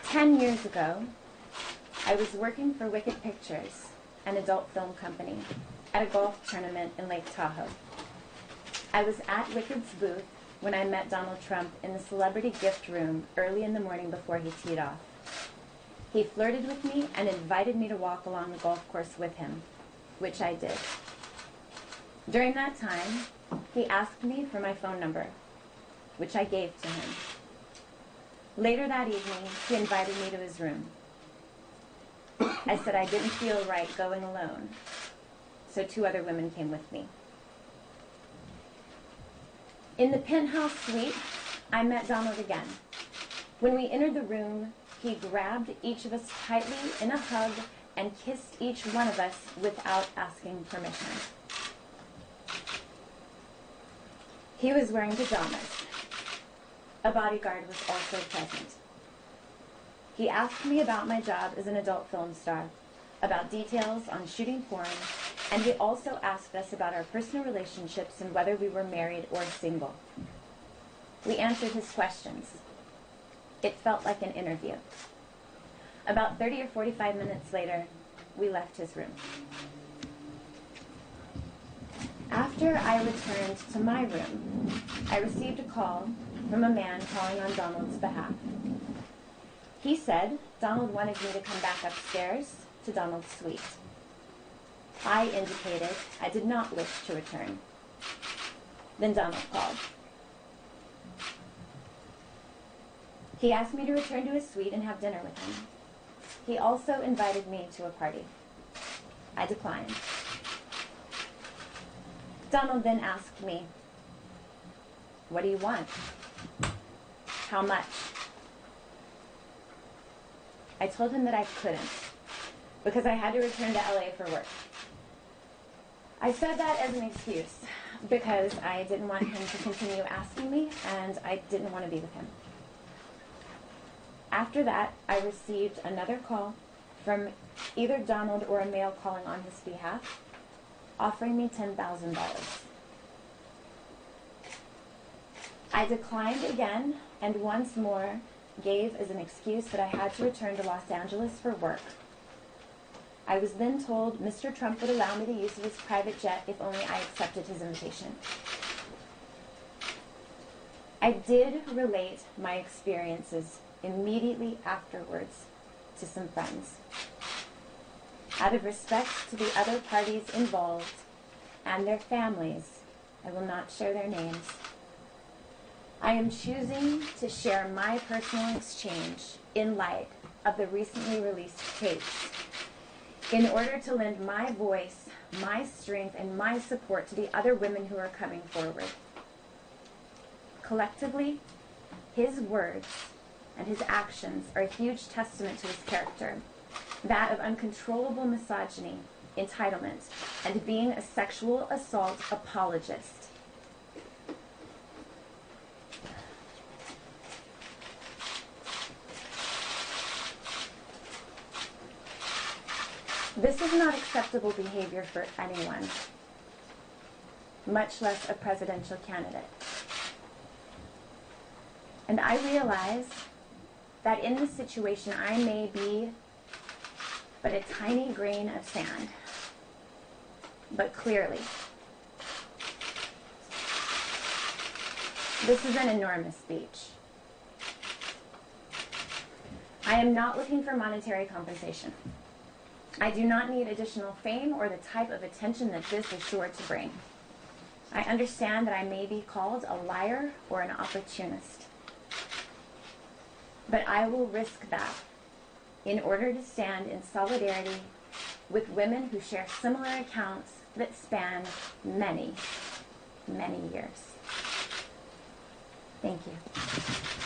10 years ago, I was working for Wicked Pictures, an adult film company, at a golf tournament in Lake Tahoe. I was at Wicked's booth when I met Donald Trump in the celebrity gift room early in the morning before he teed off. He flirted with me and invited me to walk along the golf course with him, which I did. During that time, he asked me for my phone number, which I gave to him. Later that evening, he invited me to his room. I said I didn't feel right going alone, so 2 other women came with me. In the penthouse suite, I met Donald again. When we entered the room, he grabbed each of us tightly in a hug and kissed each one of us without asking permission. He was wearing pajamas. A bodyguard was also present. He asked me about my job as an adult film star, about details on shooting porn, and he also asked us about our personal relationships and whether we were married or single. We answered his questions. It felt like an interview. About 30 or 45 minutes later, we left his room. After I returned to my room, I received a call from a man calling on Donald's behalf. He said Donald wanted me to come back upstairs to Donald's suite. I indicated I did not wish to return. Then Donald called. He asked me to return to his suite and have dinner with him. He also invited me to a party. I declined. Donald then asked me, "What do you want? How much?" I told him that I couldn't, because I had to return to LA for work. I said that as an excuse, because I didn't want him to continue asking me, and I didn't want to be with him. After that, I received another call from either Donald or a male calling on his behalf, offering me $10,000. I declined again, and once more gave as an excuse that I had to return to Los Angeles for work. I was then told Mr. Trump would allow me the use of his private jet if only I accepted his invitation. I did relate my experiences immediately afterwards to some friends. Out of respect to the other parties involved and their families, I will not share their names. I am choosing to share my personal exchange in light of the recently released tapes in order to lend my voice, my strength, and my support to the other women who are coming forward. Collectively, his words and his actions are a huge testament to his character, that of uncontrollable misogyny, entitlement, and being a sexual assault apologist. This is not acceptable behavior for anyone, much less a presidential candidate. And I realize that in this situation I may be but a tiny grain of sand, but clearly, this is an enormous beach. I am not looking for monetary compensation. I do not need additional fame or the type of attention that this is sure to bring. I understand that I may be called a liar or an opportunist, but I will risk that in order to stand in solidarity with women who share similar accounts that span many, many years. Thank you.